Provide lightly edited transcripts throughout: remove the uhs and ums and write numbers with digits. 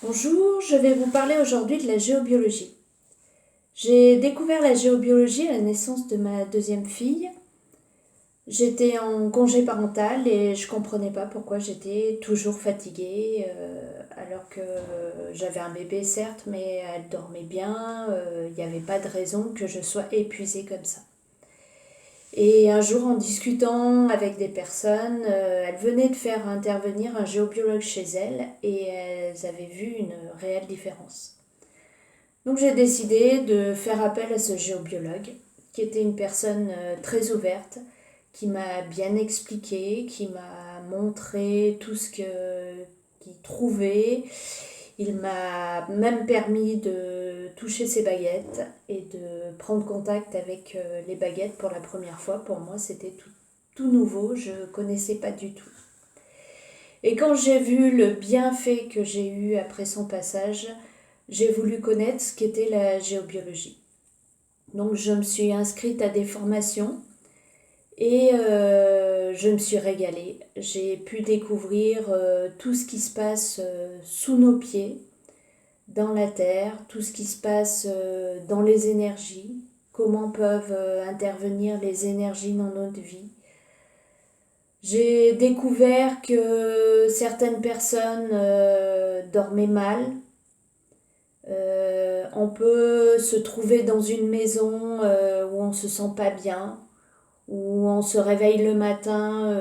Bonjour, je vais vous parler aujourd'hui de la géobiologie. J'ai découvert la géobiologie à la naissance de ma deuxième fille. J'étais en congé parental et je comprenais pas pourquoi j'étais toujours fatiguée alors que j'avais un bébé certes, mais elle dormait bien, il n'y avait pas de raison que je sois épuisée comme ça. Et un jour, en discutant avec des personnes, elles venaient de faire intervenir un géobiologue chez elles et elles avaient vu une réelle différence. Donc j'ai décidé de faire appel à ce géobiologue, qui était une personne très ouverte, qui m'a bien expliqué, qui m'a montré tout ce qu'il trouvait. Il m'a même permis de toucher ses baguettes et de prendre contact avec les baguettes pour la première fois. Pour moi, c'était tout nouveau, je ne connaissais pas du tout. Et quand j'ai vu le bienfait que j'ai eu après son passage, j'ai voulu connaître ce qu'était la géobiologie. Donc je me suis inscrite à des formations et je me suis régalée. J'ai pu découvrir tout ce qui se passe sous nos pieds, dans la Terre, tout ce qui se passe dans les énergies, comment peuvent intervenir les énergies dans notre vie. J'ai découvert que certaines personnes dormaient mal. On peut se trouver dans une maison où on se sent pas bien, où on se réveille le matin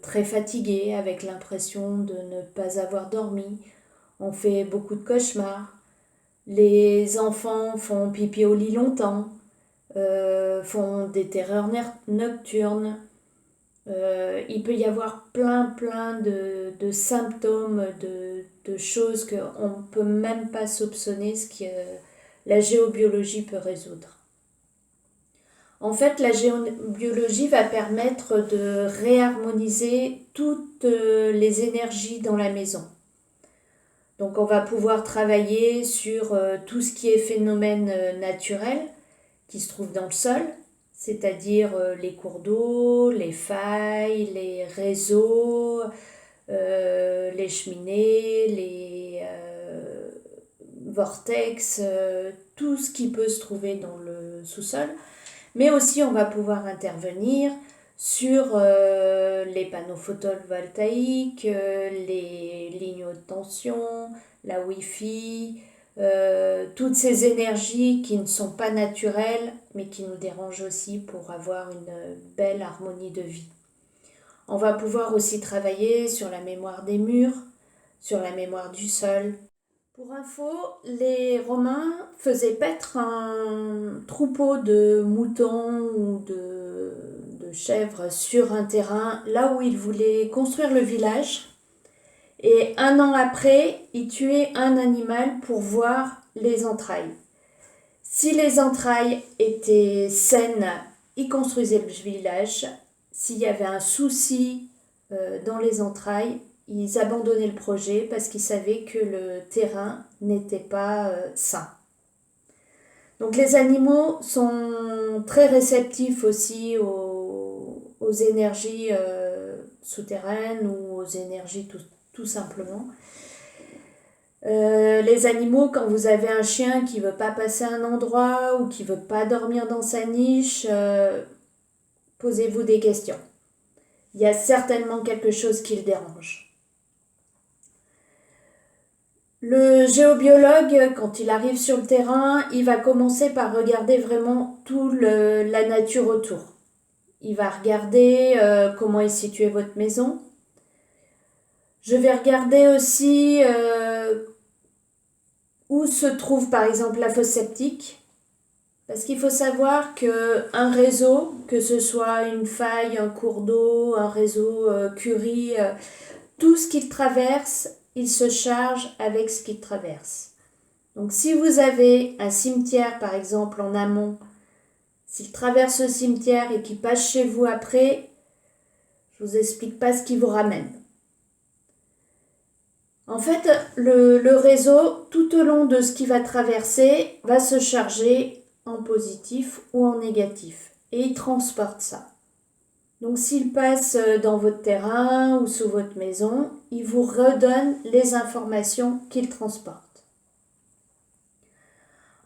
très fatigué, avec l'impression de ne pas avoir dormi. On fait beaucoup de cauchemars. Les enfants font pipi au lit longtemps, font des terreurs nocturnes. Il peut y avoir plein de symptômes, de choses qu'on ne peut même pas soupçonner ce que la géobiologie peut résoudre. En fait, la géobiologie va permettre de réharmoniser toutes les énergies dans la maison. Donc on va pouvoir travailler sur tout ce qui est phénomène naturel qui se trouve dans le sol, c'est-à-dire les cours d'eau, les failles, les réseaux, les cheminées, les vortex, tout ce qui peut se trouver dans le sous-sol. Mais aussi on va pouvoir intervenir sur les panneaux photovoltaïques, les lignes haute tension, la Wi-Fi, toutes ces énergies qui ne sont pas naturelles mais qui nous dérangent aussi pour avoir une belle harmonie de vie. On va pouvoir aussi travailler sur la mémoire des murs, sur la mémoire du sol. Pour info, les Romains faisaient paître un troupeau de moutons ou de chèvres sur un terrain là où ils voulaient construire le village. Et un an après, ils tuaient un animal pour voir les entrailles. Si les entrailles étaient saines, ils construisaient le village. S'il y avait un souci dans les entrailles, ils abandonnaient le projet parce qu'ils savaient que le terrain n'était pas sain. Donc les animaux sont très réceptifs aussi aux énergies souterraines ou aux énergies tout simplement. Les animaux, quand vous avez un chien qui ne veut pas passer à un endroit ou qui ne veut pas dormir dans sa niche, posez-vous des questions. Il y a certainement quelque chose qui le dérange. Le géobiologue, quand il arrive sur le terrain, il va commencer par regarder vraiment toute la nature autour. Il va regarder comment est située votre maison. Je vais regarder aussi où se trouve par exemple la fosse septique. Parce qu'il faut savoir qu'un réseau, que ce soit une faille, un cours d'eau, un réseau curie, tout ce qu'il traverse, il se charge avec ce qu'il traverse. Donc si vous avez un cimetière par exemple en amont, s'il traverse le cimetière et qu'il passe chez vous après, je ne vous explique pas ce qu'il vous ramène. En fait, le réseau, tout au long de ce qu'il va traverser, va se charger en positif ou en négatif. Et il transporte ça. Donc s'il passe dans votre terrain ou sous votre maison, il vous redonne les informations qu'il transporte.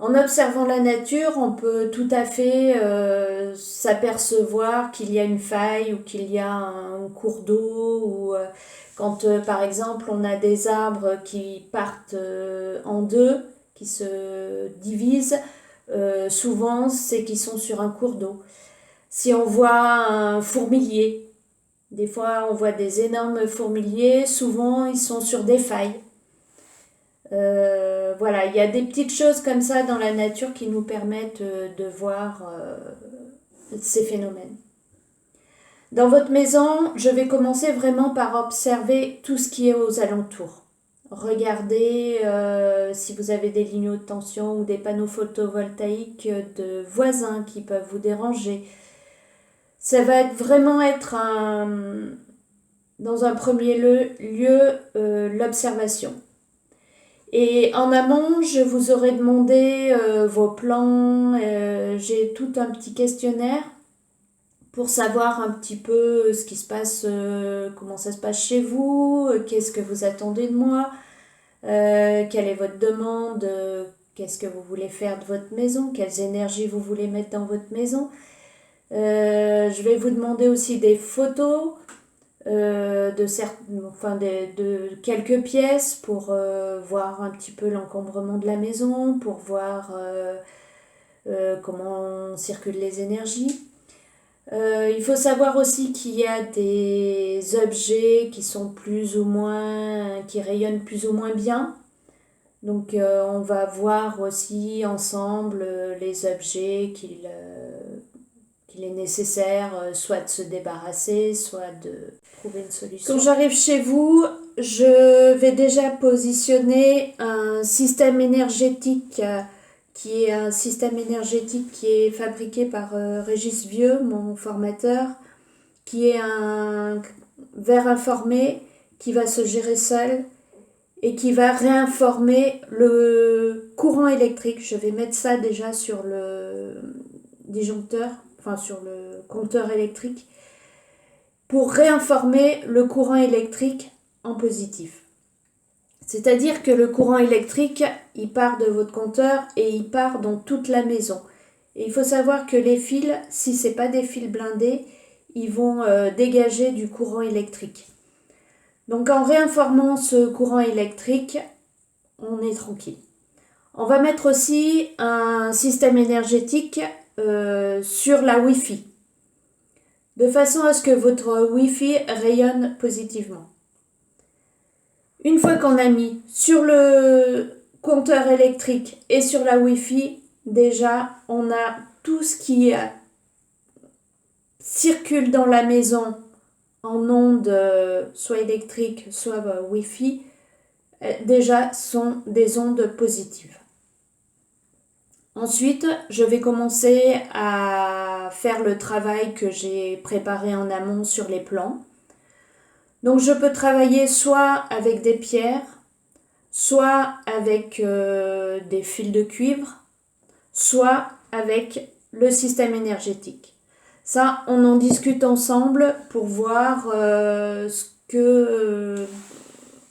En observant la nature, on peut tout à fait s'apercevoir qu'il y a une faille ou qu'il y a un cours d'eau ou quand par exemple on a des arbres qui partent en deux, qui se divisent, souvent c'est qu'ils sont sur un cours d'eau. Si on voit un fourmilier, des fois on voit des énormes fourmiliers, souvent ils sont sur des failles. Voilà, il y a des petites choses comme ça dans la nature qui nous permettent de voir ces phénomènes. Dans votre maison, je vais commencer vraiment par observer tout ce qui est aux alentours. Regardez si vous avez des lignes haute tension ou des panneaux photovoltaïques de voisins qui peuvent vous déranger. Ça va vraiment être dans un premier lieu l'observation. Et en amont, je vous aurais demandé vos plans, j'ai tout un petit questionnaire pour savoir un petit peu ce qui se passe, comment ça se passe chez vous, qu'est-ce que vous attendez de moi, quelle est votre demande, qu'est-ce que vous voulez faire de votre maison, quelles énergies vous voulez mettre dans votre maison. Je vais vous demander aussi des photos de quelques pièces pour voir un petit peu l'encombrement de la maison, pour voir comment circulent les énergies. Il faut savoir aussi qu'il y a des objets qui sont qui rayonnent plus ou moins bien. Donc on va voir aussi ensemble les objets qu'il est nécessaire soit de se débarrasser, soit de trouver une solution. Quand j'arrive chez vous, je vais déjà positionner un système énergétique qui est fabriqué par Régis Vieux, mon formateur, qui est un verre informé qui va se gérer seul et qui va réinformer le courant électrique. Je vais mettre ça déjà sur le disjoncteur, sur le compteur électrique, pour réinformer le courant électrique en positif. C'est-à-dire que le courant électrique, il part de votre compteur et il part dans toute la maison. Et il faut savoir que les fils, si ce n'est pas des fils blindés, ils vont dégager du courant électrique. Donc en réinformant ce courant électrique, on est tranquille. On va mettre aussi un système énergétique sur la Wi-Fi, de façon à ce que votre Wi-Fi rayonne positivement. Une fois qu'on a mis sur le compteur électrique et sur la Wi-Fi, déjà on a tout ce qui circule dans la maison en ondes soit électriques, soit Wi-Fi, déjà sont des ondes positives. Ensuite, je vais commencer à faire le travail que j'ai préparé en amont sur les plans. Donc je peux travailler soit avec des pierres, soit avec des fils de cuivre, soit avec le système énergétique. Ça, on en discute ensemble pour voir ce que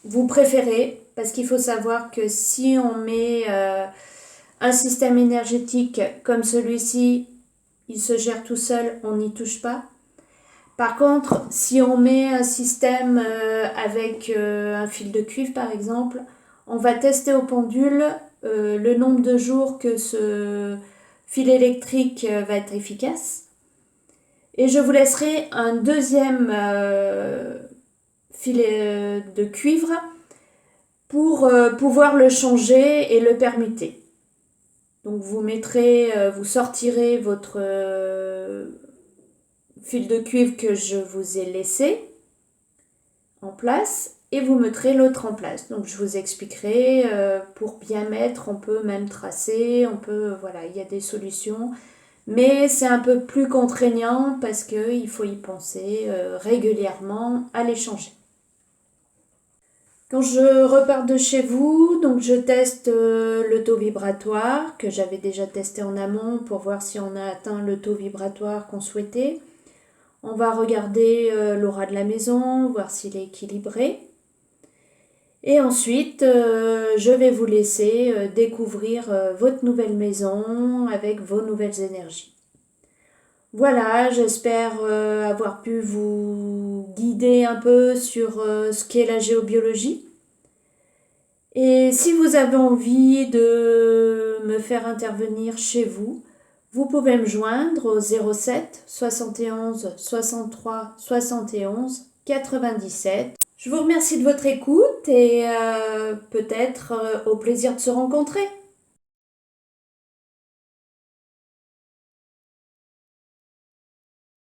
vous préférez, parce qu'il faut savoir que si on met un système énergétique comme celui-ci, il se gère tout seul, on n'y touche pas. Par contre, si on met un système avec un fil de cuivre par exemple, on va tester au pendule le nombre de jours que ce fil électrique va être efficace. Et je vous laisserai un deuxième fil de cuivre pour pouvoir le changer et le permuter. Donc vous sortirez votre fil de cuivre que je vous ai laissé en place et vous mettrez l'autre en place. Donc je vous expliquerai pour bien mettre, on peut même tracer, il y a des solutions. Mais c'est un peu plus contraignant parce qu'il faut y penser régulièrement à les changer. Quand je repars de chez vous, donc je teste le taux vibratoire que j'avais déjà testé en amont pour voir si on a atteint le taux vibratoire qu'on souhaitait. On va regarder l'aura de la maison, voir s'il est équilibré. Et ensuite, je vais vous laisser découvrir votre nouvelle maison avec vos nouvelles énergies. Voilà, j'espère avoir pu vous guider un peu sur ce qu'est la géobiologie. Et si vous avez envie de me faire intervenir chez vous, vous pouvez me joindre au 07 71 63 71 97. Je vous remercie de votre écoute et peut-être au plaisir de se rencontrer.